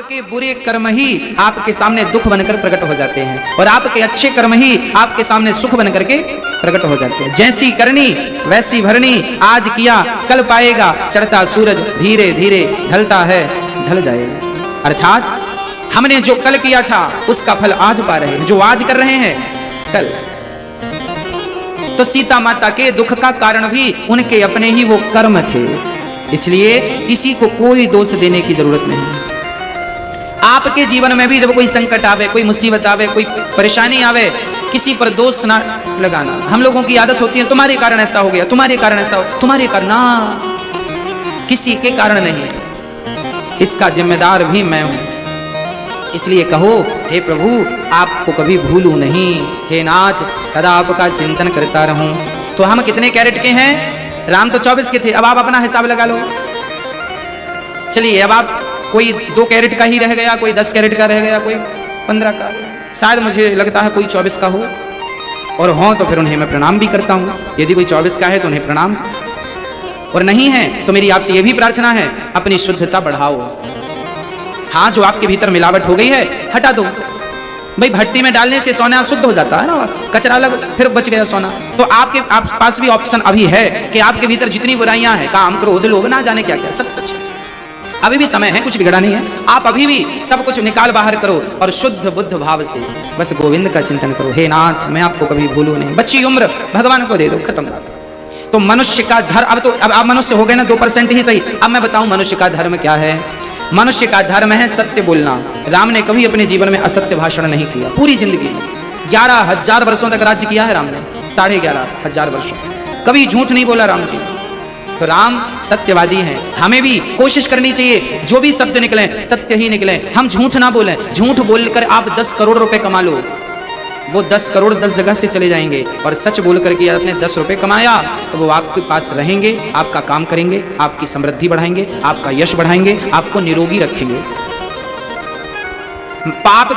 आपके बुरे कर्म ही आपके सामने दुख बनकर प्रकट हो जाते हैं और आपके अच्छे कर्म ही आपके सामने सुख बनकर के प्रकट हो जाते हैं। जैसी करनी वैसी भरनी, आज किया कल पाएगा, चढ़ता सूरज धीरे धीरे ढलता है ढल जाएगा। अर्थात हमने जो कल किया था उसका फल आज पा रहे हैं, जो आज कर रहे हैं कल। तो सीता माता के दुख का कारण भी उनके अपने ही वो कर्म थे, इसलिए किसी को कोई दोष देने की जरूरत नहीं। आपके जीवन में भी जब कोई संकट आवे, कोई मुसीबत आवे, कोई परेशानी आवे, किसी पर दोष ना लगाना। हम लोगों की आदत होती है तुम्हारे कारण ऐसा हो गया, तुम्हारे कारण ऐसा हो, तुम्हारे कारण ना, किसी के कारण नहीं, इसका जिम्मेदार भी मैं हूं। इसलिए कहो हे प्रभु आपको कभी भूलूं नहीं, हे नाथ सदा आपका चिंतन करता रहूं। तो हम कितने कैरेट के हैं? राम तो 24 के थे, अब आप अपना हिसाब लगा लो। चलिए अब आप, कोई 2 कैरेट का ही रह गया, कोई 10 कैरेट का रह गया, कोई 15 का, शायद मुझे लगता है कोई 24 का हो, और हो तो फिर उन्हें मैं प्रणाम भी करता हूँ। यदि कोई 24 का है तो उन्हें प्रणाम, और नहीं है तो मेरी आपसे यह भी प्रार्थना है अपनी शुद्धता बढ़ाओ। हाँ, जो आपके भीतर मिलावट हो गई है हटा दो। भाई भट्टी में डालने से सोना शुद्ध हो जाता है ना, कचरा अलग, फिर बच गया सोना। तो आपके पास भी ऑप्शन अभी है कि आपके भीतर जितनी बुराइयां हैं, काम क्रोध लोभ ना जाने क्या क्या, सब सच, अभी भी समय है, कुछ बिगड़ा नहीं है। आप अभी भी सब कुछ निकाल बाहर करो और शुद्ध बुद्ध भाव से बस गोविंद का चिंतन करो। हे नाथ मैं आपको कभी भूलूं नहीं, बच्ची उम्र भगवान को दे दो, खत्म बात। तो मनुष्य का धर्म, अब आप मनुष्य हो गए ना 2% ही सही। अब मैं बताऊं मनुष्य का धर्म क्या है। मनुष्य का धर्म है सत्य बोलना। राम ने कभी अपने जीवन में असत्य भाषण नहीं किया, पूरी जिंदगी में 11,000 वर्षों तक राज्य किया है राम ने, 11,500 वर्षों, कभी झूठ नहीं बोला राम जी। तो राम सत्यवादी हैं। हमें भी कोशिश करनी चाहिए जो भी शब्द निकले सत्य ही निकले, हम झूठ ना बोलें। झूठ बोलकर आप 10 करोड़ रुपए कमा लो, वो 10 करोड़ 10 जगह से चले जाएंगे, और सच बोल करके आपने 10 रुपए कमाया तो वो आपके पास रहेंगे, आपका काम करेंगे, आपकी समृद्धि बढ़ाएंगे, आपका यश बढ़ाएंगे, आपको निरोगी रखेंगे। पाप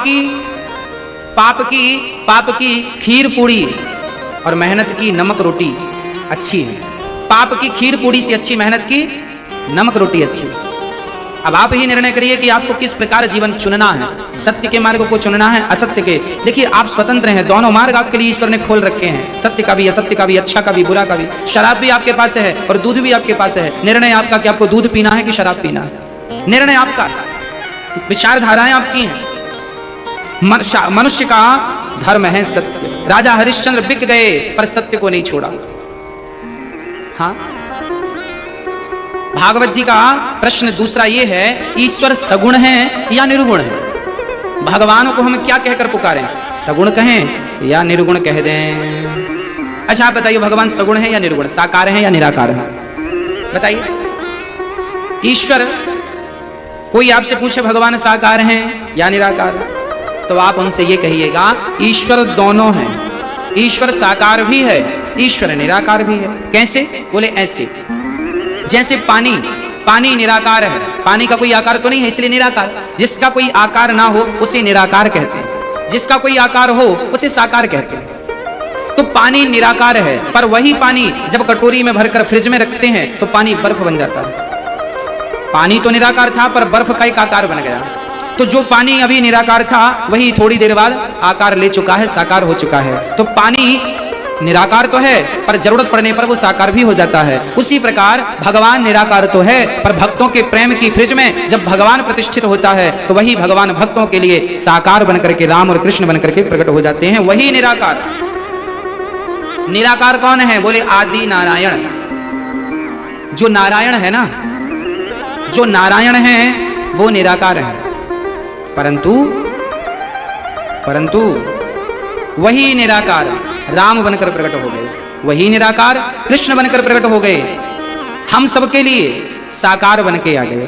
की खीर पूड़ी और मेहनत की नमक रोटी अच्छी है। पाप की खीर पूड़ी से अच्छी मेहनत की नमक रोटी अच्छी। अब आप ही निर्णय करिए कि आपको किस प्रकार जीवन चुनना है, सत्य के मार्ग को चुनना है, असत्य के। देखिए आप स्वतंत्र हैं, दोनों मार्ग आपके लिए ईश्वर ने खोल रखे हैं, सत्य का भी असत्य का भी, अच्छा का भी बुरा का भी। शराब भी आपके पास है और दूध भी आपके पास है। निर्णय आपका कि आपको दूध पीना है कि शराब पीना है, निर्णय आपका, विचारधाराएं आपकी हैं। मनुष्य का धर्म है सत्य। राजा हरिश्चंद्र बिक गए पर सत्य को नहीं छोड़ा। हाँ, भागवत जी का प्रश्न दूसरा ये है, ईश्वर सगुण है या निर्गुण है? भगवान को हम क्या कहकर पुकारें, सगुण कहें या निर्गुण कह दें? अच्छा आप बताइए, भगवान सगुण है या निर्गुण, साकार है या निराकार है? बताइए। ईश्वर, कोई आपसे पूछे भगवान साकार हैं या निराकार है, तो आप उनसे ये कहिएगा ईश्वर दोनों हैं। ईश्वर साकार भी है, ईश्वर निराकार भी है। कैसे? बोले ऐसे, जैसे पानी निराकार है, पानी का कोई आकार तो नहीं है इसलिए निराकार। जिसका कोई आकार ना हो उसे निराकार कहते हैं, जिसका कोई आकार हो उसे साकार कहते हैं। तो पानी निराकार है, पर वही पानी जब कटोरी में भरकर फ्रिज में रखते हैं तो पानी बर्फ बन जाता है। पानी तो निराकार था पर बर्फ का एक आकार बन गया। तो जो पानी अभी निराकार था वही थोड़ी देर बाद आकार ले चुका है, साकार हो चुका है। तो पानी निराकार तो है पर जरूरत पड़ने पर वो साकार भी हो जाता है। उसी प्रकार भगवान निराकार तो है पर भक्तों के प्रेम की फ्रिज में जब भगवान प्रतिष्ठित होता है तो वही भगवान भक्तों के लिए साकार बनकर के, राम और कृष्ण बनकर के प्रकट हो जाते हैं। वही निराकार। निराकार कौन है? बोले आदि नारायण। जो नारायण है ना, जो नारायण है वो निराकार है, परंतु वही निराकार राम बनकर प्रकट हो गए, वही निराकार कृष्ण बनकर प्रकट हो गए, हम सबके लिए साकार बन के आ गए।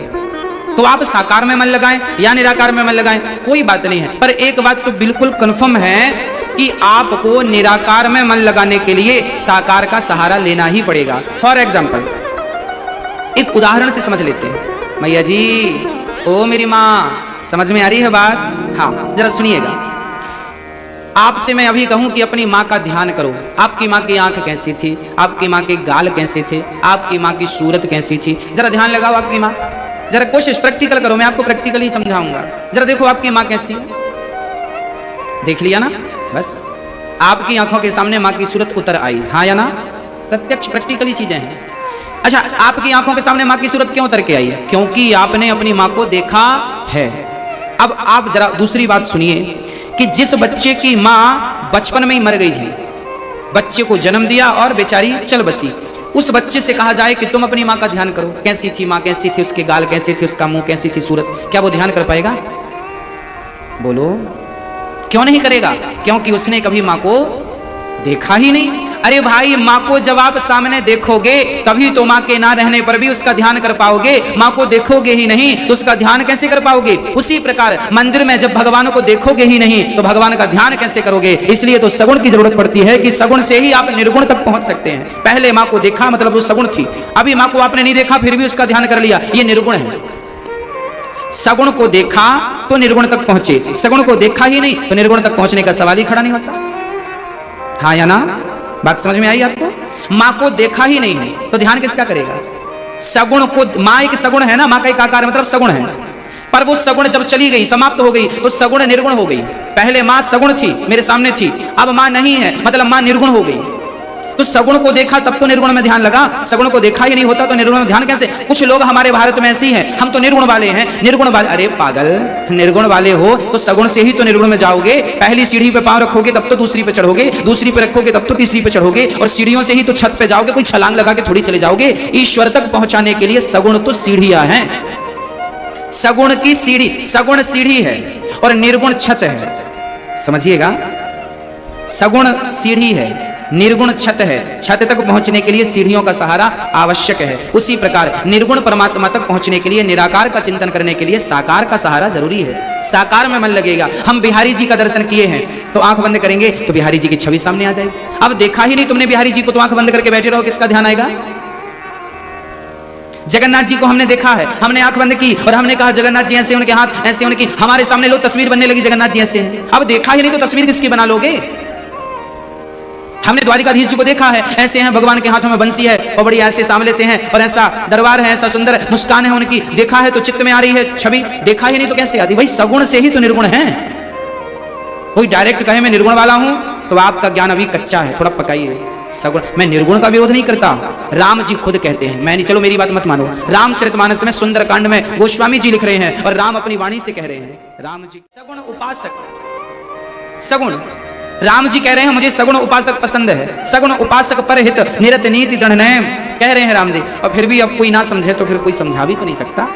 तो आप साकार में मन लगाएं या निराकार में मन लगाएं, कोई बात नहीं है। पर एक बात तो बिल्कुल कन्फर्म है कि आपको निराकार में मन लगाने के लिए साकार का सहारा लेना ही पड़ेगा। फॉर एग्जाम्पल एक उदाहरण से समझ लेते हैं। मैया जी, ओ मेरी माँ, समझ में आ रही है बात? हाँ, जरा सुनिएगा। आपसे मैं अभी कहूं कि अपनी माँ का ध्यान करो। आपकी माँ की आंख कैसी थी, आपकी माँ के गाल कैसे थे, आपकी माँ की सूरत कैसी थी, जरा ध्यान लगाओ। आपकी माँ जरा कोशिश प्रैक्टिकल करो, मैं आपको प्रैक्टिकली समझाऊंगा। जरा देखो आपकी माँ कैसी है, देख लिया ना, बस आपकी आंखों के सामने माँ की सूरत उतर आई, हाँ या ना, प्रत्यक्ष प्रैक्टिकली चीजें हैं। अच्छा, आपकी आंखों के सामने माँ की सूरत क्यों उतर के आई है? क्योंकि आपने अपनी माँ को देखा है। अब आप जरा दूसरी बात सुनिए कि जिस बच्चे की माँ बचपन में ही मर गई थी, बच्चे को जन्म दिया और बेचारी चल बसी, उस बच्चे से कहा जाए कि तुम अपनी माँ का ध्यान करो, कैसी थी माँ, कैसी थी उसके गाल, कैसे थे उसका मुंह, कैसी थी सूरत, क्या वो ध्यान कर पाएगा? बोलो, क्यों नहीं करेगा? क्योंकि उसने कभी माँ को देखा ही नहीं। अरे भाई, माँ को जब आप सामने देखोगे तभी तो माँ के ना रहने पर भी उसका ध्यान कर पाओगे। माँ को देखोगे ही नहीं तो उसका ध्यान कैसे कर पाओगे? उसी प्रकार मंदिर में जब भगवान को देखोगे ही नहीं तो भगवान का ध्यान कैसे करोगे? इसलिए तो सगुण की जरूरत पड़ती है कि सगुण से ही आप निर्गुण तक पहुंच सकते हैं। पहले माँ को देखा मतलब वो सगुण थी, अभी माँ को आपने नहीं देखा फिर भी उसका ध्यान कर लिया, ये निर्गुण है। सगुण को देखा तो निर्गुण तक पहुंचे, सगुण को देखा ही नहीं तो निर्गुण तक पहुंचने का सवाल ही खड़ा नहीं होता, हाँ या ना? बात समझ में आई आपको? माँ को देखा ही नहीं है तो ध्यान किसका करेगा? सगुण को, माँ एक सगुण है ना, माँ का एक आकार मतलब सगुण है, पर वो सगुण जब चली गई, समाप्त हो गई तो सगुण निर्गुण हो गई। पहले माँ सगुण थी, मेरे सामने थी, अब माँ नहीं है मतलब माँ निर्गुण हो गई। तो सगुण को देखा तब तो निर्गुण में ध्यान लगा, सगुण को देखा ही नहीं होता तो निर्गुण में ध्यान कैसे? कुछ लोग हमारे भारत में ऐसे ही हैं, हम तो निर्गुण वाले हैं, निर्गुण वाले। अरे पागल, निर्गुण वाले हो तो सगुण से ही तो निर्गुण में जाओगे। पहली सीढ़ी पे पांव रखोगे तब तो दूसरी पे चढ़ोगे, दूसरी पे रखोगे तब तो तीसरी पे चढ़ोगे, और सीढ़ियों से ही तो छत पे जाओगे, कोई छलांग लगा के थोड़ी चले जाओगे। ईश्वर तक पहुंचाने के लिए सगुण तो सीढ़ियां हैं, सगुण की सीढ़ी, सगुण सीढ़ी है और निर्गुण छत है, समझिएगा। सगुण सीढ़ी है, निर्गुण छत है, छत तक पहुंचने के लिए सीढ़ियों का सहारा आवश्यक है। उसी प्रकार निर्गुण परमात्मा तक पहुंचने के लिए, निराकार का चिंतन करने के लिए साकार का सहारा जरूरी है। साकार में मन लगेगा। हम बिहारी जी का दर्शन किए हैं तो आंख बंद करेंगे तो बिहारी जी की छवि सामने आ जाएगी। अब देखा ही नहीं तुमने बिहारी जी को तो आंख बंद करके बैठे रहो, किसका ध्यान आएगा? जगन्नाथ जी को हमने देखा है, हमने आंख बंद की और हमने कहा जगन्नाथ जी ऐसे, उनके हाथ ऐसे, उनकी हमारे सामने लो तस्वीर बनने लगी जगन्नाथ जी ऐसे हैं। अब देखा ही नहीं तो तस्वीर किसकी बना लोगे? हमने द्वारिकाधीश जी को देखा है, ऐसे हैं, भगवान के हाथों में बंसी है और बड़ी ऐसे सामले से हैं और ऐसा दरबार है, ऐसा सुंदर मुस्कान है उनकी, देखा है तो चित्त में आ रही है छवि, देखा ही नहीं तो कैसे आती? भाई सगुण से ही तो निर्गुण है। कोई डायरेक्ट कहे मैं निर्गुण वाला हूं तो आपका ज्ञान अभी कच्चा है, थोड़ा पकाइए। सगुण, मैं निर्गुण का विरोध नहीं करता, राम जी खुद कहते हैं, मैं नहीं, चलो मेरी बात मत मानो, रामचरितमानस में सुंदरकांड में गोस्वामी जी लिख रहे हैं और राम अपनी वाणी से कह रहे हैं, राम जी सगुण उपासक, सगुण राम जी कह रहे हैं मुझे सगुण उपासक पसंद है, सगुण उपासक पर हित निरत नीति दृढ़ नयन, कह रहे हैं राम जी। और फिर भी अब कोई ना समझे तो फिर कोई समझा भी तो नहीं सकता।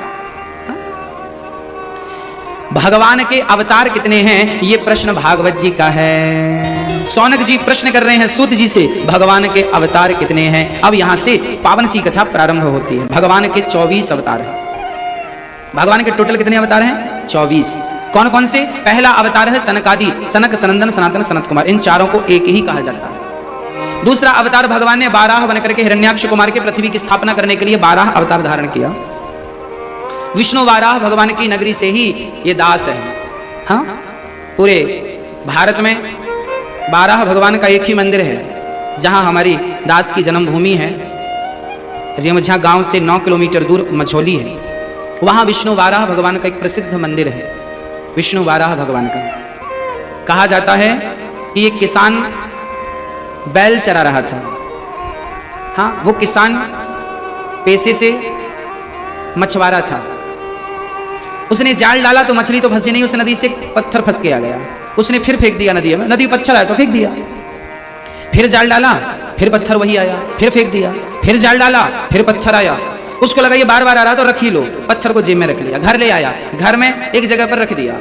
भगवान के अवतार कितने हैं ये प्रश्न भागवत जी का है। सौनक जी प्रश्न कर रहे हैं सूत जी से, भगवान के अवतार कितने हैं? अब यहां से पावन सी कथा प्रारंभ होती है। भगवान के 24 अवतार हैं। भगवान के टोटल कितने अवतार हैं? 24। कौन कौन से? पहला अवतार है सनकादि, सनक, सनंदन, सनातन, सनत कुमार, इन चारों को एक ही कहा जाता है। दूसरा अवतार भगवान ने 12 बनकर के हिरण्याक्ष कुमार के पृथ्वी की स्थापना करने के लिए 12 अवतार धारण किया। विष्णु वाराह भगवान की नगरी से ही ये दास है। हाँ, पूरे भारत में 12 भगवान का एक ही मंदिर है जहां हमारी दास की जन्मभूमि है। रेमझा गांव से 9 किलोमीटर दूर मझौली है, वहां विष्णु वाराह भगवान का एक प्रसिद्ध मंदिर है। विष्णु वाराह भगवान का कहा जाता है कि एक किसान बैल चरा रहा था। हाँ, वो किसान पेशे से मछुआरा था। उसने जाल डाला तो मछली तो फंसी नहीं, उस नदी से पत्थर फंस के आ गया। उसने फिर फेंक दिया नदी में, नदी पत्थर आया तो फेंक दिया। फिर जाल डाला, फिर पत्थर वही आया, फिर फेंक दिया। फिर जाल डाला, फिर पत्थर आया। उसको लगा ये बार बार आ रहा तो रख ही लो, पत्थर को जेब में रख लिया। घर ले आया, घर में एक जगह पर रख दिया।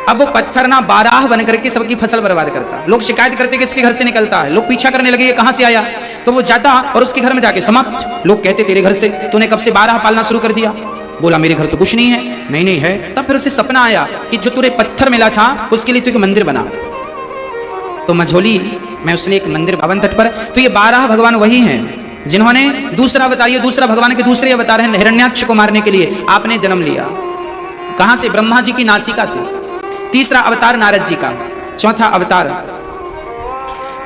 अब वो पत्थर ना 12 बन करके सबकी फसल बर्बाद करता। लोग शिकायत करते कि इसके घर से निकलता है, लोग पीछा करने लगे ये कहां से आया। तो वो जाता और उसके घर में जाके समाप्त। लोग कहते तेरे घर से तूने कब से 12 पालना शुरू कर दिया? बोला मेरे घर तो कुछ नहीं है। नहीं नहीं है। तब फिर उसे सपना आया कि जो तुझे पत्थर मिला था उसके लिए तू एक मंदिर बना। तो मझौली में उसने एक मंदिर पावन तट पर। तो ये 12 भगवान वही हैं जिन्होंने दूसरा अवतार, ये दूसरा भगवान के दूसरे अवतार है, हिरण्याक्ष को मारने के लिए आपने जन्म लिया। कहां से? ब्रह्मा जी की नासिका से। तीसरा अवतार नारद जी का। चौथा अवतार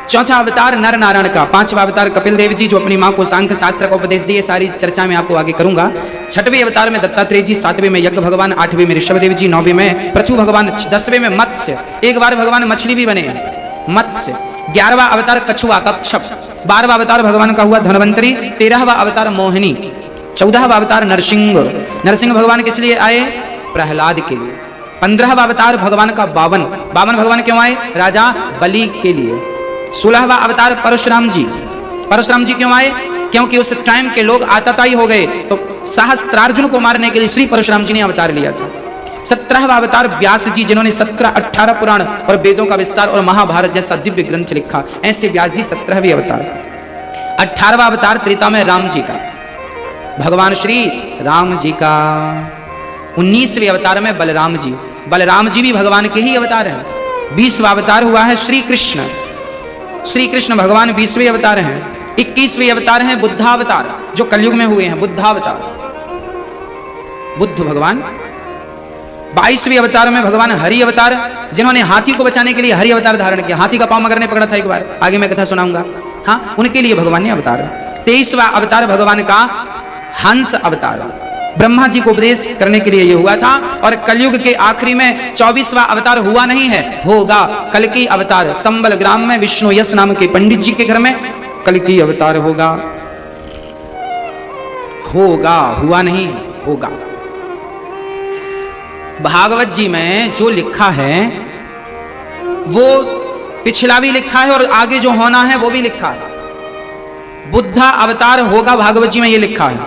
चौथा अवतार नर नारायण का, पांचवा अवतार कपिल देव जी जो अपनी मां को सांख्य शास्त्र का उपदेश दिए, सारी चर्चा में आपको आगे करूंगा। छठवें अवतार में दत्तात्रेय जी, सातवें में यज्ञ भगवान, आठवें में ऋषभदेव जी, नौवें में पृथु भगवान, 10वें में मत्स्य, एक बार भगवान मछली भी बने मत्स्य, 11वां अवतार कछुआ कच्छप, 12वां अवतार भगवान का हुआ धनवंतरी, 13वां अवतार मोहिनी, 14वां अवतार नरसिंह। नरसिंह भगवान किस लिए आए? प्रहलाद के लिए। 15वां अवतार भगवान का बावन भगवान क्यों आए? राजा बलि के लिए। 16वां अवतार परशुराम जी क्यों आए? क्योंकि उस टाइम के लोग आतताई हो गए तो सहस्त्रार्जुन को मारने के लिए श्री परशुराम जी ने अवतार लिया था। 17वां अवतार व्यास जी जिन्होंने 17-18 पुराण और वेदों का विस्तार और महाभारत जैसा दिव्य ग्रंथ लिखा, ऐसे व्यास जी 17वें अवतार। 18वां अवतार त्रेता में राम जी का, भगवान श्री राम जी का। 19वें अवतार में बलराम जी भी भगवान के ही अवतार हैं। 20वां अवतार हुआ है श्री कृष्ण भगवान 20वें अवतार हैं। 21वें अवतार हैं बुद्धावतार जो कलयुग में हुए हैं, बुद्धावतार बुद्ध भगवान। 22वें अवतार में भगवान हरि अवतार जिन्होंने हाथी को बचाने के लिए हरि अवतार धारण किया, हाथी का पांव मगर ने पकड़ा था एक बार, आगे मैं कथा सुनाऊंगा। हाँ, उनके लिए भगवान ने अवतार। 23वां अवतार भगवान का हंस अवतार, ब्रह्मा जी को उपदेश करने के लिए ये हुआ था। और कलयुग के आखिरी में 24वां अवतार हुआ नहीं है, होगा कल की अवतार। संबल ग्राम में विष्णु यश नाम के पंडित जी के घर में कल की अवतार होगा, हुआ नहीं होगा। भागवत जी में जो लिखा है वो पिछला भी लिखा है और आगे जो होना है वो भी लिखा है। बुद्धा अवतार होगा भागवत जी में ये लिखा है,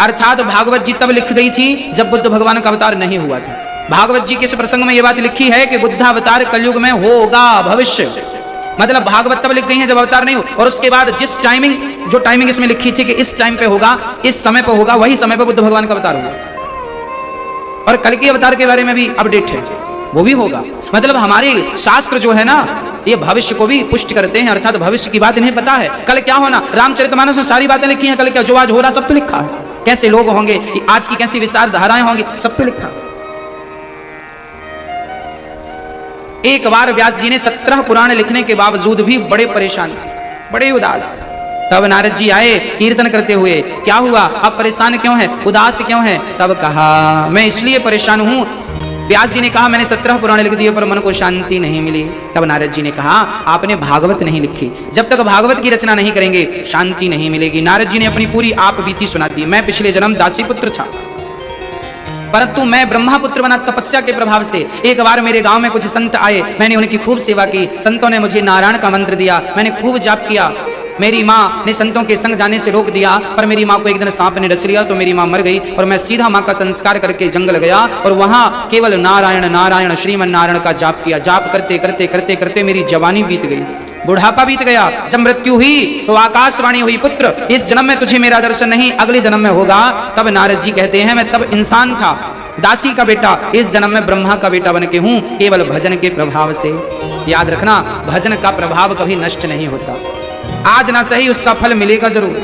अर्थात भागवत जी तब लिख गई थी जब बुद्ध भगवान का अवतार नहीं हुआ था। भागवत जी के इस प्रसंग में यह बात लिखी है कि बुद्धा अवतार कलयुग में होगा, भविष्य मतलब भागवत तब लिख गई है जब अवतार नहीं हो। और उसके बाद जो टाइमिंग इसमें लिखी थी कि इस टाइम पे होगा, इस समय पे होगा, वही समय पे बुद्ध भगवान का अवतार होगा। और कल के अवतार के बारे में भी अपडेट है, वो भी होगा। मतलब हमारे शास्त्र जो है ना ये भविष्य को भी पुष्ट करते हैं, अर्थात भविष्य की बात इन्हें पता है कल क्या होना। रामचरितमानस में सारी बातें लिखी हैं, कल क्या जो आज हो रहा सब तो लिखा है, कैसे लोग होंगे, आज की कैसी विस्तार धाराएं होंगी, सब तो लिखा। एक बार व्यास जी ने 17 पुराण लिखने के बावजूद भी बड़े परेशान थे, बड़े उदास। तब नारद जी आए कीर्तन करते हुए, क्या हुआ, आप परेशान क्यों हैं, उदास क्यों हैं? तब कहा मैं इसलिए परेशान हूं, व्यास जी ने कहा मैंने 17 पुराण लिख दिए पर मन को शांति नहीं मिली। तब नारद जी ने कहा आपने भागवत नहीं लिखी, जब तक भागवत की रचना नहीं करेंगे शांति नहीं मिलेगी। नारद जी ने अपनी पूरी आप बीती सुना दी। मैं पिछले जन्म दासी पुत्र था, परंतु मैं ब्रह्मापुत्र बना तपस्या के प्रभाव से। एक बार मेरे गांव में कुछ संत आए, मैंने उनकी खूब सेवा की, संतों ने मुझे नारायण का मंत्र दिया, मैंने खूब जाप किया। मेरी माँ ने संतों के संग जाने से रोक दिया, पर मेरी माँ को एक दिन सांप ने डस लिया तो मेरी माँ मर गई और मैं सीधा माँ का संस्कार करके जंगल गया और वहां केवल नारायण नारायण श्रीमन नारायण का जाप किया। जाप करते करते करते करते मेरी जवानी बीत गई, बुढ़ापा बीत गया। जब मृत्यु हुई तो आकाशवाणी हुई, पुत्र इस जन्म में तुझे मेरा दर्शन नहीं, अगले जन्म में होगा। तब नारद जी कहते हैं मैं तब इंसान था, दासी का बेटा, इस जन्म में ब्रह्मा का बेटा बन के हूं, केवल भजन के प्रभाव से। याद रखना भजन का प्रभाव कभी नष्ट नहीं होता, आज ना सही उसका फल मिलेगा जरूर।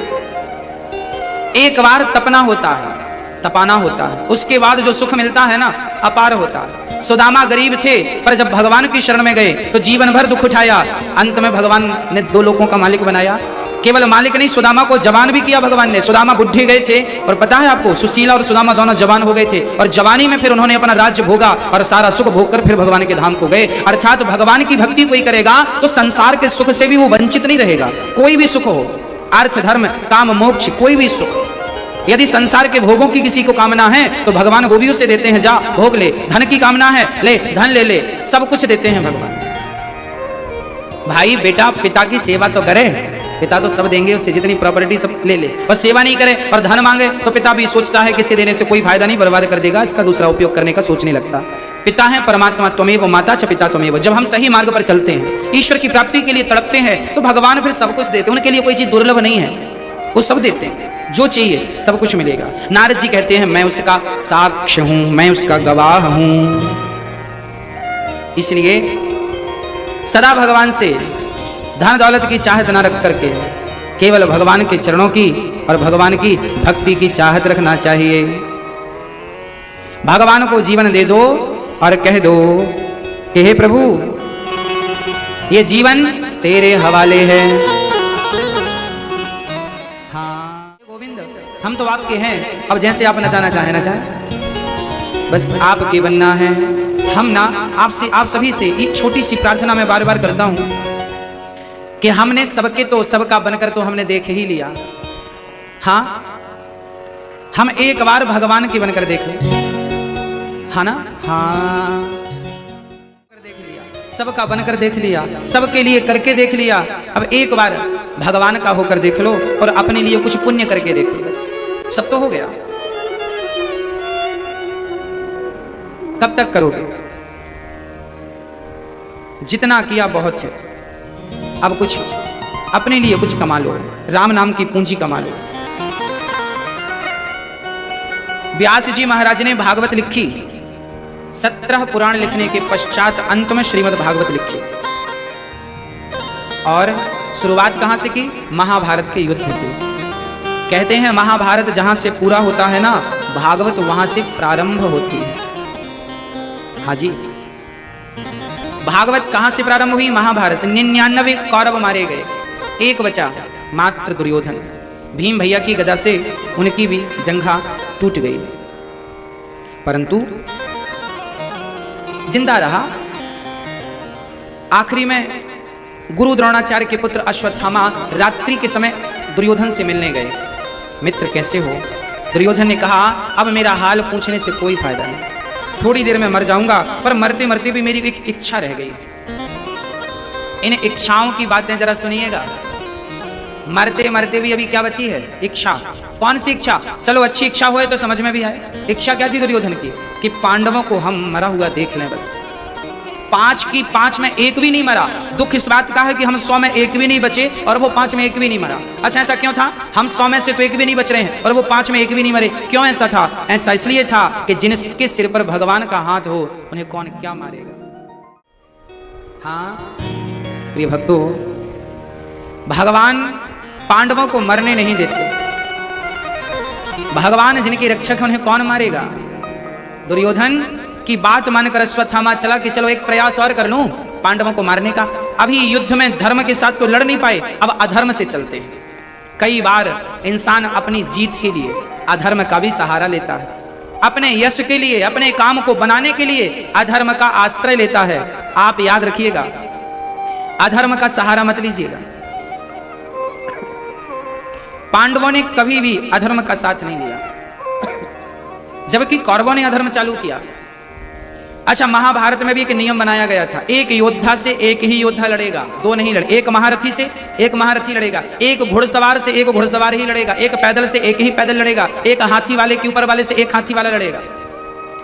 एक बार तपना होता है, तपाना होता है, उसके बाद जो सुख मिलता है ना अपार होता है। सुदामा गरीब थे पर जब भगवान की शरण में गए तो जीवन भर दुख उठाया, अंत में भगवान ने 2 लोकों का मालिक बनाया। केवल मालिक नहीं, सुदामा को जवान भी किया भगवान ने। सुदामा बुढ़े गए थे और पता है आपको सुशीला और सुदामा दोनों जवान हो गए थे और जवानी में फिर उन्होंने अपना राज्य भोगा और सारा सुख भोगकर फिर भगवान के धाम को गए। अर्थात भगवान की भक्ति कोई करेगा तो संसार के सुख से भी वो वंचित नहीं रहेगा। कोई भी सुख हो, अर्थ धर्म काम मोक्ष, कोई भी सुख, यदि संसार के भोगों की किसी को कामना है तो भगवान वो भी उसे देते हैं, जा भोग ले। धन की कामना है, ले धन ले, सब कुछ देते हैं भगवान। भाई बेटा पिता की सेवा तो करे, पिता तो सब देंगे उसे, जितनी प्रॉपर्टी सब ले ले, और सेवा नहीं करे और धन मांगे तो पिता भी सोचता है कि इसे देने से कोई फायदा नहीं, बर्बाद कर देगा, इसका दूसरा उपयोग करने का सोचने लगता। पिता है परमात्मा, त्वमेव माता च पिता त्वमेव। जब हम सही मार्ग पर चलते हैं, ईश्वर की प्राप्ति के लिए तड़पते हैं तो भगवान फिर सब कुछ देते हैं। उनके लिए कोई चीज दुर्लभ नहीं है, वो सब देते हैं, जो चाहिए सब कुछ मिलेगा। नारद जी कहते हैं मैं उसका साक्ष्य हूं, मैं उसका गवाह हूं। इसलिए सदा भगवान से धन दौलत की चाहत न रख करके केवल भगवान के चरणों की और भगवान की भक्ति की चाहत रखना चाहिए। भगवान को जीवन दे दो और कह दो कि हे प्रभु ये जीवन तेरे हवाले है। हाँ गोविंद, हम तो आपके हैं, अब जैसे आप नचाना चाहे नचाएं, बस आपके बनना है। हम ना आपसे, आप सभी से एक छोटी सी प्रार्थना मैं बार बार करता हूं कि हमने सबके तो सबका बनकर तो हमने देख ही लिया। हाँ, हम एक बार भगवान की बनकर देख लें, हाँ ना। हाँ, देख लिया, सबका बनकर देख लिया, सबके लिए करके देख लिया। अब एक बार भगवान का होकर देख लो और अपने लिए कुछ पुण्य करके देख लो, बस सब तो हो गया। कब तक करोगे? जितना किया बहुत है, अब कुछ अपने लिए कुछ कमा लो, राम नाम की पूंजी कमा लो। व्यास जी महाराज ने भागवत लिखी, 17 पुराण लिखने के पश्चात अंत में श्रीमद् भागवत लिखी। और शुरुआत कहां से की? महाभारत के युद्ध से। कहते हैं महाभारत जहां से पूरा होता है ना, भागवत वहां से प्रारंभ होती है। हाँ जी, भागवत कहां से प्रारंभ हुई? महाभारत से। 99 कौरव मारे गए, एक बचा मात्र दुर्योधन। भीम भैया की गदा से उनकी भी जंघा टूट गई, परंतु जिंदा रहा। आखिरी में गुरु द्रोणाचार्य के पुत्र अश्वत्थामा रात्रि के समय दुर्योधन से मिलने गए। मित्र कैसे हो? दुर्योधन ने कहा अब मेरा हाल पूछने से कोई फायदा नहीं, थोड़ी देर में मर जाऊंगा, पर मरते मरते भी मेरी एक इच्छा रह गई। इन इच्छाओं की बातें जरा सुनिएगा। मरते मरते भी अभी क्या बची है? इच्छा। कौन सी इच्छा? चलो अच्छी इच्छा होए तो समझ में भी आए। इच्छा क्या थी दुर्योधन की? कि पांडवों को हम मरा हुआ देख लें बस। 5 की 5 में एक भी नहीं मरा। दुख इस बात का है कि हम 100 में एक भी नहीं बचे और वो 5 में एक भी नहीं मरा। अच्छा ऐसा क्यों था? हम 100 में से तो एक भी नहीं बच रहे हैं और वो 5 में एक भी नहीं मरे। क्यों ऐसा था? ऐसा इसलिए था कि जिनके सिर पर भगवान का हाथ हो उन्हें कौन क्या मारेगा। हाँ प्रिय भक्तों, भगवान पांडवों को मरने नहीं देते। भगवान जिनके रक्षक उन्हें कौन मारेगा? दुर्योधन की बात मानकर अश्वत्थामा चला कि चलो एक प्रयास और कर लूं पांडवों को मारने का। अभी युद्ध में धर्म के साथ तो लड़ नहीं पाए, अब अधर्म से चलते हैं। कई बार इंसान अपनी जीत के लिए अधर्म का भी सहारा लेता है, अपने यश के लिए, अपने काम को बनाने के लिए अधर्म का आश्रय लेता है। आप याद रखिएगा, अधर्म का सहारा मत लीजिएगा। पांडवों ने कभी भी अधर्म का साथ नहीं लिया, जबकि कौरवों ने अधर्म चालू किया। अच्छा, महाभारत में भी एक नियम बनाया गया था, एक योद्धा से एक ही योद्धा लड़ेगा, दो नहीं लड़े। एक महारथी से एक महारथी लड़ेगा, एक घुड़सवार से एक घुड़सवार ही लड़ेगा, एक पैदल से एक ही पैदल लड़ेगा, एक हाथी वाले के ऊपर वाले से एक हाथी वाला लड़ेगा।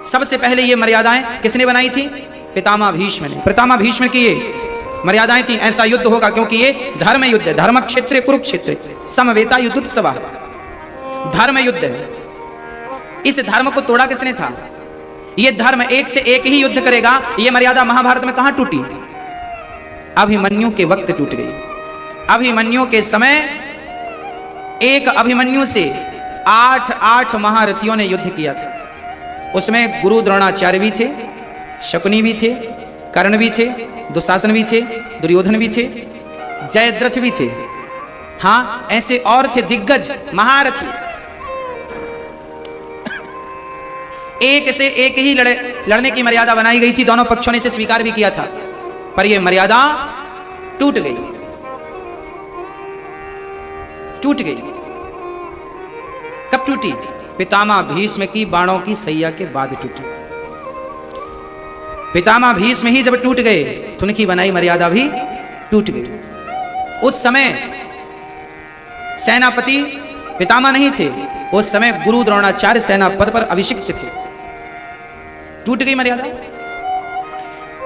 सबसे पहले ये मर्यादाएं किसने बनाई थी? पितामह भीष्म ने। पितामह भीष्म की ये मर्यादाएं थी, ऐसा युद्ध होगा क्योंकि ये धर्म युद्ध है। धर्म क्षेत्र कुरुक्षेत्र समवेता युद्धोत्सव, धर्म युद्ध है। इस धर्म को तोड़ा किसने था? ये धर्म एक से एक ही युद्ध करेगा। ये मर्यादा महाभारत में कहां टूटी? अभिमन्यु के वक्त टूट गई। अभिमन्यु के समय एक अभिमन्यु से 8 महारथियों ने युद्ध किया था। उसमें गुरु द्रोणाचार्य भी थे, शकुनी भी थे, कर्ण भी थे, दुशासन भी थे, दुर्योधन भी थे, जयद्रथ भी थे। हाँ, ऐसे और थे दिग्गज महारथी। एक से एक ही लड़ने की मर्यादा बनाई गई थी, दोनों पक्षों ने इसे स्वीकार भी किया था, पर यह मर्यादा टूट गई। टूट गई। कब टूटी? पितामह भीष्म की बाणों की सैया के बाद टूटी। पितामह भीष्म ही जब टूट गए तो उनकी बनाई मर्यादा भी टूट गई। उस समय सेनापति पितामह नहीं थे, उस समय गुरु द्रोणाचार्य सेना पद पर अभिषिक्त थे। टूट गई मर्यादा।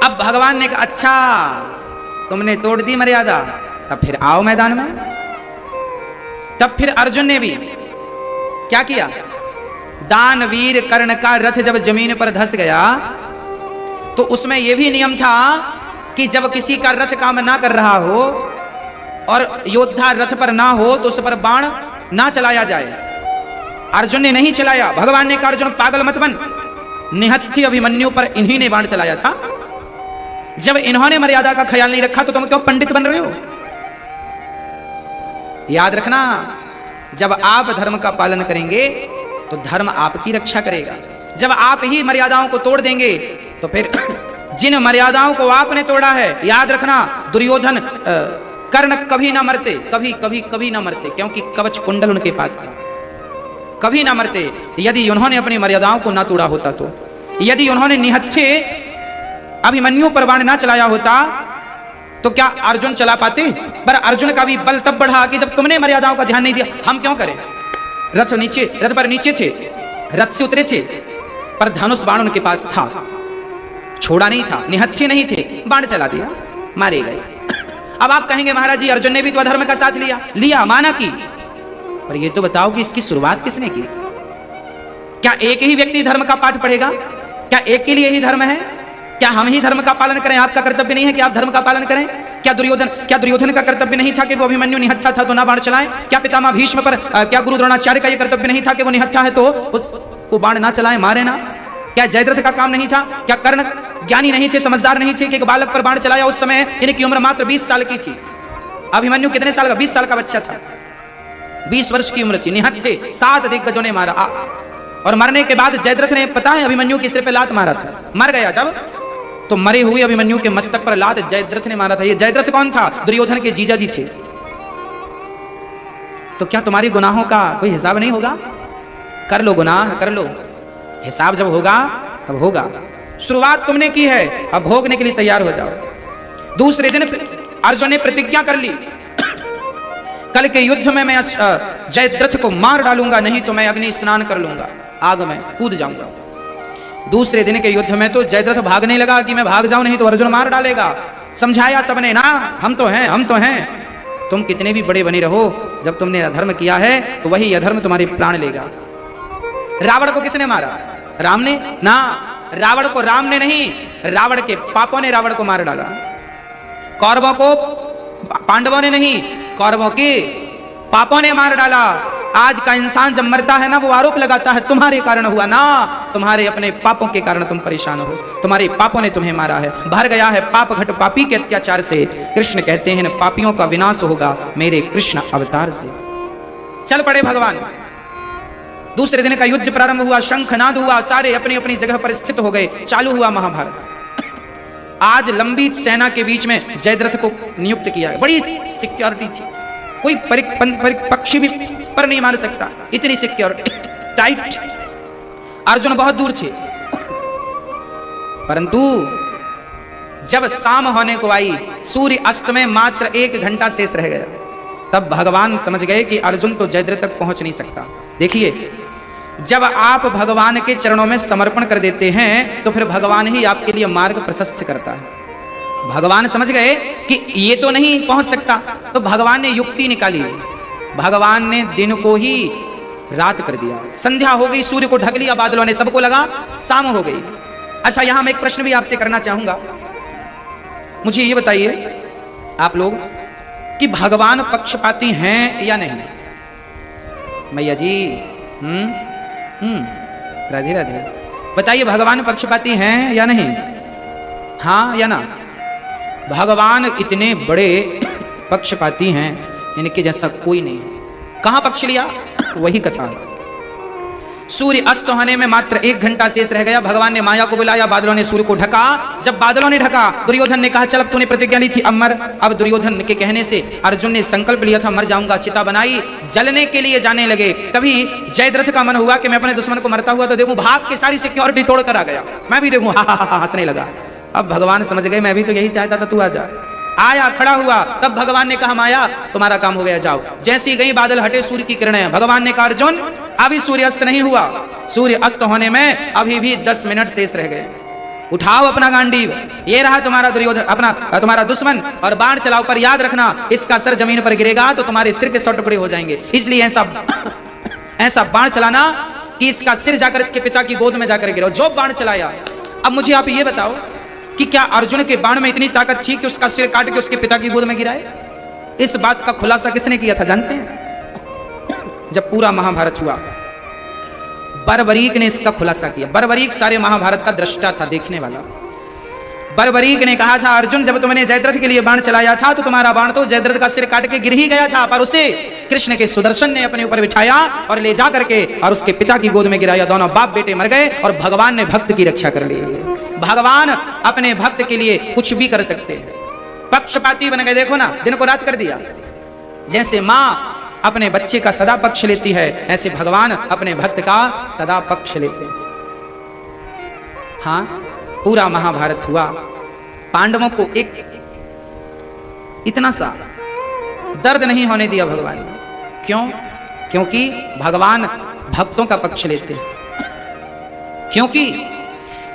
अब भगवान ने कहा अच्छा तुमने तोड़ दी मर्यादा, तब फिर आओ मैदान में। तब फिर अर्जुन ने भी क्या किया? दानवीर कर्ण का रथ जब जमीन पर धंस गया तो उसमें यह भी नियम था कि जब किसी का रथ काम ना कर रहा हो और योद्धा रथ पर ना हो तो उस पर बाण ना चलाया जाए। अर्जुन ने नहीं चलाया। भगवान ने कहा अर्जुन पागल मत बन, निहत्थी अभिमन्यु पर इन्हीं ने बाण चलाया था। जब इन्होंने मर्यादा का ख्याल नहीं रखा तो तुम क्यों पंडित बन रहे हो? याद रखना, जब आप धर्म का पालन करेंगे तो धर्म आपकी रक्षा करेगा। जब आप ही मर्यादाओं को तोड़ देंगे तो फिर जिन मर्यादाओं को आपने तोड़ा है, याद रखना दुर्योधन कर्ण कभी ना मरते, कभी कभी कभी ना मरते, क्योंकि कवच कुंडल उनके पास था, कभी ना मरते यदि उन्होंने अपनी मर्यादाओं को ना तोड़ा होता तो। यदि उन्होंने निहत्थे अभिमन्यु पर बाण ना चलाया होता तो क्या अर्जुन चला पाते? पर अर्जुन का भी बल तब बढ़ा कि जब तुमने मर्यादाओं का ध्यान नहीं दिया। हम क्यों करें? रथ पर नीचे थे, रथ से उतरे थे, पर धनुष बाण उनके पास था, छोड़ा नहीं था, निहत्थे नहीं थे, बाण चला दिया, मारे गए। अब आप कहेंगे महाराज जी अर्जुन ने भी तो अधर्म का साथ लिया, माना की, पर ये तो बताओ कि इसकी शुरुआत किसने की? क्या एक ही व्यक्ति धर्म का पाठ पढ़ेगा? क्या एक के लिए ही धर्म है? क्या हम ही धर्म का पालन करें? आपका कर्तव्य नहीं है कि आप धर्म का पालन करें? क्या दुर्योधन का कर्तव्य नहीं था कि वो अभिमन्यु निहत्था था तो ना बाण चलाएं? क्या पितामह भीष्म पर, क्या गुरु द्रोणाचार्य का ये कर्तव्य नहीं था कि वो निहत्था है तो उसको बाण ना चलाएं, मारे ना? क्या जयद्रथ का काम नहीं था? क्या कर्ण ज्ञानी नहीं थे, समझदार नहीं थे कि एक बालक पर बाण चलाया? उस समय इनकी उम्र मात्र 20 साल की थी। अभिमन्यु कितने साल का? 20 साल का बच्चा था, 20 वर्ष की उम्र थी, निहत्थे 7 दिग्गजों ने मारा। और मरने के बाद जयद्रथ ने, पता है, अभिमन्यु के सिर पे लात मारा था, मर गया जब, तो मरे हुए अभिमन्यु के मस्तक पर लात जयद्रथ ने मारा था। ये जयद्रथ कौन था? दुर्योधन के जीजा जी थे। तो क्या तुम्हारी गुनाहों का कोई हिसाब नहीं होगा? कर लो गुनाह, कर लो, हिसाब जब होगा तब होगा। शुरुआत तुमने की है, अब भोगने के लिए तैयार हो जाओ। दूसरे दिन अर्जुन ने प्रतिज्ञा कर ली, कल के युद्ध में मैं जयद्रथ को मार डालूंगा, नहीं तो मैं अग्नि स्नान कर लूंगा, आग में कूद जाऊंगा। दूसरे दिन के युद्ध में तो जयद्रथ भागने लगा कि मैं भाग जाऊं, नहीं तो अर्जुन मार डालेगा। समझाया सबने, ना हम तो हैं, हम तो हैं, तुम कितने भी बड़े बने रहो, जब तुमने अधर्म किया है तो वही अधर्म तुम्हारे प्राण लेगा। रावण को किसने मारा? राम ने ना, रावण को राम ने नहीं, रावण के पापों ने रावण को मार डाला। कौरवों को पांडवों ने नहीं, कौरवों के पापों ने मार डाला। आज का इंसान जब मरता है ना, वो आरोप लगाता है तुम्हारे कारण हुआ ना, तुम्हारे अपने पापों के कारण तुम परेशान हो, तुम्हारे पापों ने तुम्हें मारा है। भर गया है पाप घट पापी के अत्याचार से। कृष्ण कहते हैं पापियों का विनाश होगा मेरे कृष्ण अवतार से। चल पड़े भगवान। दूसरे दिन का युद्ध प्रारंभ हुआ, शंखनाद हुआ, सारे अपनी अपनी जगह पर स्थित हो गए, चालू हुआ महाभारत। आज लंबी सेना के बीच में जयद्रथ को नियुक्त किया, बड़ी सिक्योरिटी थी, कोई पक्षी भी पर नहीं मार सकता, इतनी सिक्योरिटी टाइट। अर्जुन बहुत दूर थे, परंतु जब शाम होने को आई, सूर्य अस्त में मात्र 1 घंटा शेष रह गया, तब भगवान समझ गए कि अर्जुन तो जयद्रथ तक पहुंच नहीं सकता। देखिए, जब आप भगवान के चरणों में समर्पण कर देते हैं तो फिर भगवान ही आपके लिए मार्ग प्रशस्त करता है। भगवान समझ गए कि ये तो नहीं पहुंच सकता, तो भगवान ने युक्ति निकाली। भगवान ने दिन को ही रात कर दिया, संध्या हो गई, सूर्य को ढक लिया बादलों ने, सबको लगा शाम हो गई। अच्छा, यहां मैं एक प्रश्न भी आपसे करना चाहूंगा, मुझे ये बताइए आप लोग कि भगवान पक्षपाती हैं या नहीं? मैया जी, राधे राधे, बताइए भगवान पक्षपाती हैं या नहीं? हाँ या ना? भगवान इतने बड़े पक्षपाती हैं, इनके जैसा कोई नहीं। कहां पक्ष लिया? वही कथा। सूर्य अस्त होने में मात्र 1 घंटा शेष रह गया, भगवान ने माया को बुलाया, बादलों ने सूर्य को ढका। जब बादलों ने ढका, दुर्योधन ने कहा चल अब तूने प्रतिज्ञा ली थी अमर। अब दुर्योधन के कहने से अर्जुन ने संकल्प लिया था मर जाऊंगा, चिता बनाई, जलने के लिए जाने लगे। तभी जयद्रथ का मन हुआ कि मैं अपने दुश्मन को मरता हुआ तो देखूं, भाग के सारी सिक्योरिटी तोड़ कर आ गया, मैं भी देखूं, हा हंसने लगा। अब भगवान समझ गए मैं भी तो यही चाहता था, तू आ जा। आया, खड़ा हुआ, तब भगवान ने कहा माया तुम्हारा काम हो गया, जाओ। जैसी गई बादल हटे सूर्य की किरणें, भगवान ने कहा अर्जुन अभी सूर्य अस्त नहीं हुआ, सूर्य अस्त होने में अभी भी 10 मिनट शेष रह गए। उठाओ अपना गांडीव, ये रहा तुम्हारा दुर्योधन, अपना तुम्हारा दुश्मन, और बाण चलाओ। पर याद रखना इसका सर जमीन पर गिरेगा तो तुम्हारे सिर के 100 टुकड़े हो जाएंगे, इसलिए ऐसा बाण चलाना कि इसका सिर जाकर इसके पिता की गोद में जाकर गिरो। जो बाण चलाया। अब मुझे आप ये बताओ कि क्या अर्जुन के बाण में इतनी ताकत थी कि उसका सिर काट के उसके पिता की गोद में गिराए? इस बात का खुलासा किसने किया था जानते हैं? जब पूरा महाभारत हुआ, बर्बरीक ने इसका खुलासा किया। बर्बरीक सारे महाभारत का दृष्टा था, देखने वाला। बर्बरीक ने कहा था, अर्जुन जब तुमने जयद्रथ के लिए बाण चलाया था तो तुम्हारा बाण तो जयद्रथ का सिर काट के गिर ही गया था, पर उसे कृष्ण के सुदर्शन ने अपने ऊपर बिठाया और ले जा करके और उसके पिता की गोद में गिराया। दोनों बाप बेटे मर गए और भगवान ने भक्त की रक्षा कर ली। भगवान अपने भक्त के लिए कुछ भी कर सकते हैं। पक्षपाती बन गए, देखो ना, दिन को रात कर दिया। जैसे माँ अपने बच्चे का सदा पक्ष लेती है, ऐसे भगवान अपने भक्त का सदा पक्ष लेते हैं। हाँ, पूरा महाभारत हुआ, पांडवों को एक इतना सा दर्द नहीं होने दिया भगवान ने। क्यों? क्योंकि भगवान भक्तों का पक्ष लेते हैं।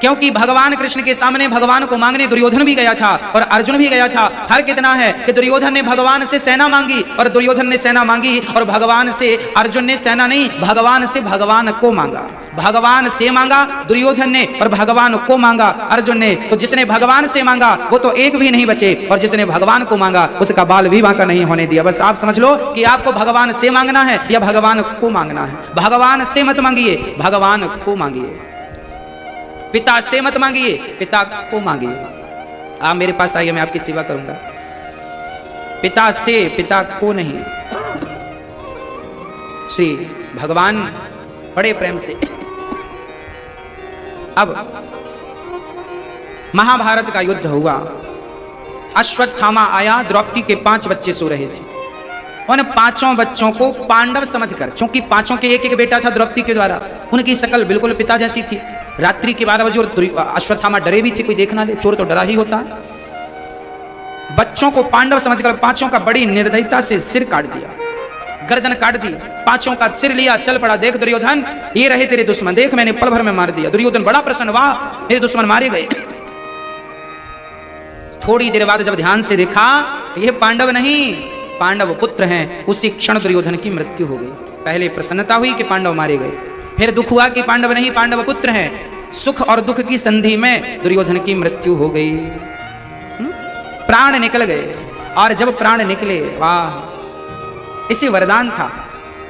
क्योंकि भगवान कृष्ण के सामने भगवान को मांगने दुर्योधन भी गया था और अर्जुन भी गया था। फर्क इतना है कि दुर्योधन ने भगवान से सेना मांगी और दुर्योधन ने सेना मांगी और भगवान से अर्जुन ने सेना नहीं, भगवान से भगवान को मांगा। भगवान से मांगा दुर्योधन ने और भगवान को मांगा अर्जुन ने। तो जिसने भगवान से मांगा वो तो एक भी नहीं बचे और जिसने भगवान को मांगा उसका बाल भी बांका नहीं होने दिया। बस आप समझ लो कि आपको भगवान से मांगना है या भगवान को मांगना है। भगवान से मत मांगिए, भगवान को मांगिए। पिता से मत मांगिए, पिता को मांगिए। आप मेरे पास आइए, मैं आपकी सेवा करूंगा। पिता से, पिता को नहीं। श्री भगवान बड़े प्रेम से। अब महाभारत का युद्ध हुआ, अश्वत्थामा आया, द्रौपदी के 5 बच्चे सो रहे थे। उन 5 बच्चों को पांडव समझकर, क्योंकि 5 के एक एक बेटा था द्रौपदी के द्वारा, उनकी शकल बिल्कुल पिता जैसी थी। रात्रि के 12 बजे और अश्वत्थामा डरे भी थे, कोई देखना ले, चोर तो डरा ही होता है। बच्चों को पांडव समझकर 5 का बड़ी निर्दयता से सिर काट दिया, गर्दन काट दी। 5 का सिर लिया, चल पड़ा। देख दुर्योधन, ये रहे तेरे दुश्मन, देख मैंने पल भर में मार दिया। दुर्योधन बड़ा प्रसन्न, वाह मेरे दुश्मन मारे गए। थोड़ी देर बाद जब ध्यान से देखा ये पांडव नहीं, पांडव पुत्र हैं, उसी क्षण दुर्योधन की मृत्यु हो गई। पहले प्रसन्नता हुई कि पांडव मारे गए, फिर दुख हुआ कि पांडव नहीं, पांडव पुत्र हैं। सुख और दुख की संधि में दुर्योधन की मृत्यु हो गई, प्राण निकल गए। और जब प्राण निकले, वाह, इसे वरदान था,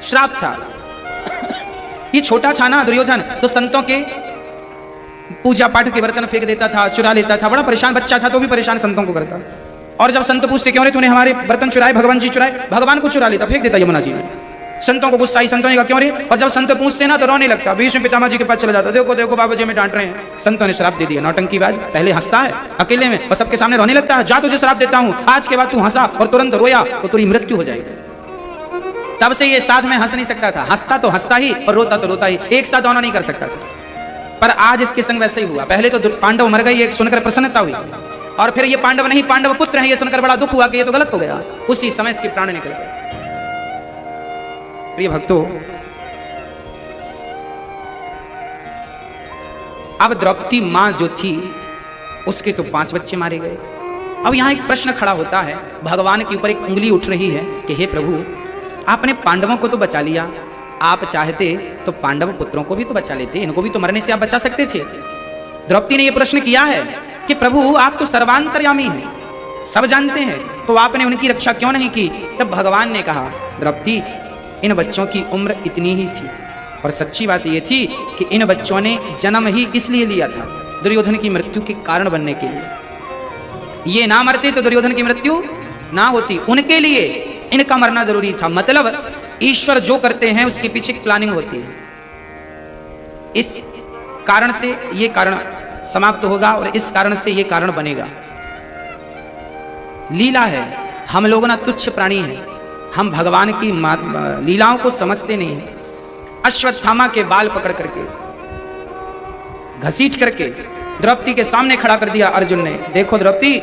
श्राप था। ये छोटा था ना दुर्योधन, तो संतों के पूजा पाठ के बर्तन फेंक देता था, चुरा लेता था। बड़ा परेशान बच्चा था तो भी परेशान संतों को करता। और जब संत पूछते क्यों रे तूने हमारे बर्तन चुराए, भगवान जी चुराए, भगवान को चुरा लेता, फेंक देता यमुना जी में। संतों को गुस्सा आई, संतों ने कहा क्यों रे, और जब संत पूछते ना तो रोने लगता। बीच में पितामह जी के पास चला जाता, देखो देखो बाबा जी में डांट रहे हैं। संतों ने श्राप दे दिया, नौटंकीबाज। पहले हंसता है अकेले में और सबके सामने रोने लगता है। जा तुझे श्राप देता हूं, आज के बाद तू हंसा और तुरंत रोया तो तेरी मृत्यु हो जाएगी। तब से ये साथ में हंस नहीं सकता था, हंसता तो हंसता ही और रोता तो रोता ही, एक साथ दोनों नहीं कर सकता था। पर आज इसके संग वैसे ही हुआ। पहले तो पांडव मर गए, ये सुनकर प्रसन्नता हुई, और फिर ये पांडव नहीं पांडव पुत्र हैं ये सुनकर बड़ा दुख हुआ कि ये तो गलत हो गया। उसी समय इसके प्राण निकल गए। प्रिय भक्तों, अब द्रौपदी मां जो थी उसके तो 5 बच्चे मारे गए। अब यहां एक प्रश्न खड़ा होता है, भगवान के ऊपर एक उंगली उठ रही है कि हे प्रभु, आपने पांडवों को तो बचा लिया, आप चाहते तो पांडव पुत्रों को भी तो बचा लेते, इनको भी तो मरने से आप बचा सकते थे। द्रौपदी ने यह प्रश्न किया है कि प्रभु आप तो सर्वांतर्यामी हैं, सब जानते हैं, तो आपने उनकी रक्षा क्यों नहीं की। तब भगवान ने कहा, द्रौपदी इन बच्चों की उम्र इतनी ही थी, और सच्ची बात यह थी कि इन बच्चों ने जन्म ही इसलिए लिया था दुर्योधन की मृत्यु के कारण बनने के लिए। ये ना मरते तो दुर्योधन की मृत्यु ना होती, उनके लिए इनका मरना जरूरी था। मतलब ईश्वर जो करते हैं उसके पीछे प्लानिंग होती है। इस कारण से ये कारण समाप्त होगा और इस कारण से ये कारण बनेगा। लीला है, हम लोग ना तुच्छ प्राणी हैं, हम भगवान की लीलाओं को समझते नहीं हैं। अश्वत्थामा के बाल पकड़ करके घसीट करके द्रौपदी के सामने खड़ा कर दिया अर्जुन ने। देखो द्रौपदी,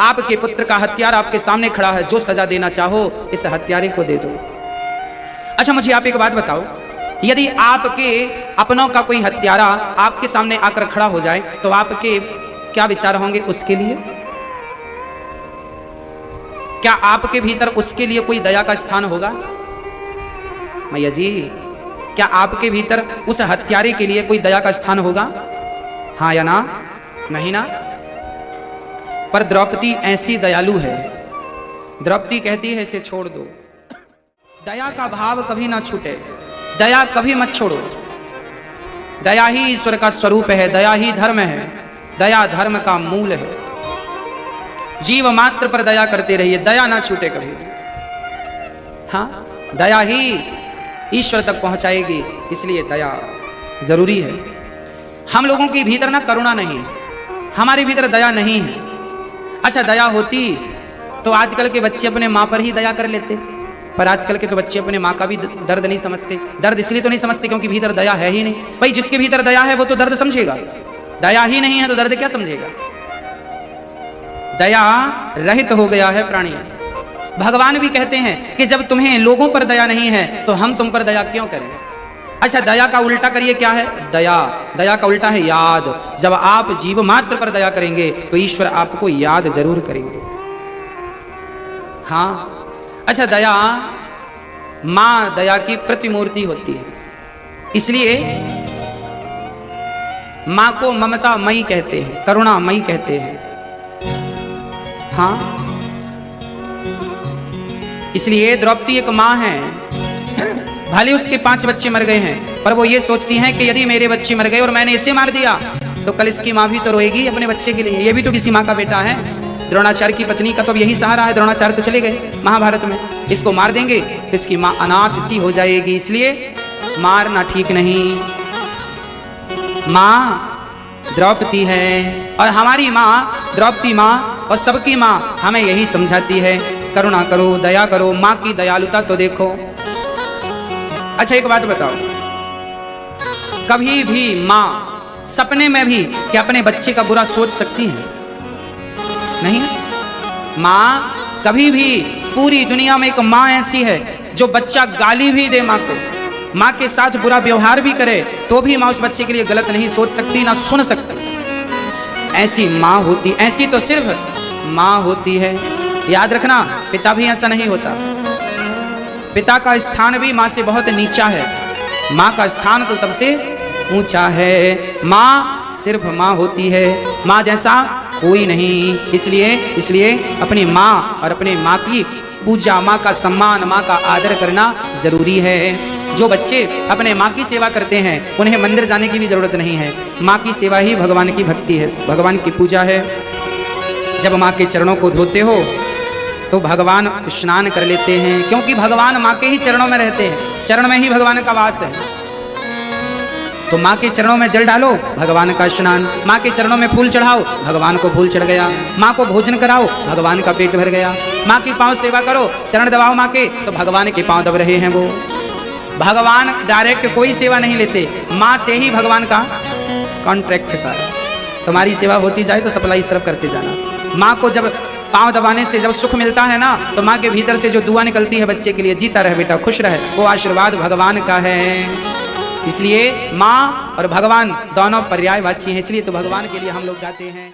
आपके पुत्र का हत्यारा आपके सामने खड़ा है, जो सजा देना चाहो इस हत्यारे को दे दो। अच्छा मुझे आप एक बात बताओ, यदि आपके अपनों का कोई हत्यारा आपके सामने आकर खड़ा हो जाए तो आपके क्या विचार होंगे उसके लिए? क्या आपके भीतर उसके लिए कोई दया का स्थान होगा? मैया जी, क्या आपके भीतर उस हत्यारे के लिए कोई दया का स्थान होगा? हाँ या ना? नहीं ना? पर द्रौपदी ऐसी दयालु है, द्रौपदी कहती है इसे छोड़ दो। दया का भाव कभी ना छूटे, दया कभी मत छोड़ो। दया ही ईश्वर का स्वरूप है, दया ही धर्म है, दया धर्म का मूल है। जीव मात्र पर दया करते रहिए, दया ना छूटे कभी। हाँ, दया ही ईश्वर तक पहुंचाएगी, इसलिए दया जरूरी है। हम लोगों के भीतर ना करुणा नहीं है, हमारे भीतर दया नहीं है। अच्छा, दया होती तो आजकल के बच्चे अपने माँ पर ही दया कर लेते, पर आजकल के तो बच्चे अपने माँ का भी दर्द नहीं समझते। दर्द इसलिए तो नहीं समझते क्योंकि भीतर दया है ही नहीं। भाई जिसके भीतर दया है वो तो दर्द समझेगा, दया ही नहीं है तो दर्द क्या समझेगा। दया रहित हो गया है प्राणी। भगवान भी कहते हैं कि जब तुम्हें लोगों पर दया नहीं है तो हम तुम पर दया क्यों करें। अच्छा, दया का उल्टा करिए, क्या है दया का उल्टा है याद। जब आप जीव मात्र पर दया करेंगे तो ईश्वर आपको याद जरूर करेंगे। हाँ, अच्छा, दया मां दया की प्रतिमूर्ति होती है, इसलिए मां को ममता मई कहते हैं, करुणा मई कहते हैं। हाँ, इसलिए द्रौपदी एक मां है, भले उसके 5 बच्चे मर गए हैं, पर वो ये सोचती हैं कि यदि मेरे बच्चे मर गए और मैंने इसे मार दिया तो कल इसकी मां भी तो रोएगी अपने बच्चे के लिए, ये भी तो किसी मां का बेटा है। द्रोणाचार्य की पत्नी का तो यही सहारा है, द्रोणाचार्य तो चले गए महाभारत में, इसको मार देंगे तो इसकी मां अनाथ सी हो जाएगी, इसलिए मारना ठीक नहीं। मां द्रौपदी है और हमारी मां द्रौपदी मां और सबकी मां हमें यही समझाती है, करुणा करो, दया करो। मां की दयालुता तो देखो। अच्छा, एक बात बताओ, कभी भी मां सपने में भी क्या अपने बच्चे का बुरा सोच सकती है? नहीं। मां कभी भी, पूरी दुनिया में एक मां ऐसी है जो बच्चा गाली भी दे मां को, मां के साथ बुरा व्यवहार भी करे तो भी मां उस बच्चे के लिए गलत नहीं सोच सकती, ना सुन सकती। ऐसी मां होती, ऐसी तो सिर्फ मां होती है। याद रखना, पिता भी ऐसा नहीं होता। पिता का स्थान भी मां से बहुत नीचा है, मां का स्थान तो सबसे ऊंचा है। मां सिर्फ मां होती है, मां जैसा कोई नहीं। इसलिए अपनी मां और अपने मां की पूजा, मां का सम्मान, मां का आदर करना जरूरी है। जो बच्चे अपने मां की सेवा करते हैं उन्हें मंदिर जाने की भी जरूरत नहीं है। मां की सेवा ही भगवान की भक्ति है, भगवान की पूजा है। जब मां के चरणों को धोते हो तो भगवान स्नान कर लेते हैं, क्योंकि भगवान मां के ही चरणों में रहते हैं, चरण में ही भगवान का वास है। तो मां के चरणों में जल डालो, भगवान का स्नान। मां के चरणों में फूल चढ़ाओ, भगवान को फूल चढ़ गया। मां को भोजन कराओ, भगवान का पेट भर गया। मां की पांव सेवा करो, चरण दबाओ मां के, तो भगवान के पांव दब रहे हैं वो। भगवान डायरेक्ट कोई सेवा नहीं लेते, मां से ही भगवान का कॉन्ट्रैक्ट है सारा। तुम्हारी सेवा होती जाए तो सप्लाई इस तरफ करते जाना। मां को जब पांव दबाने से जब सुख मिलता है ना, तो मां के भीतर से जो दुआ निकलती है बच्चे के लिए, जीता रहे बेटा, खुश रहे, वो आशीर्वाद भगवान का है। इसलिए मां और भगवान दोनों पर्यायवाची हैं, इसलिए तो भगवान के लिए हम लोग गाते हैं।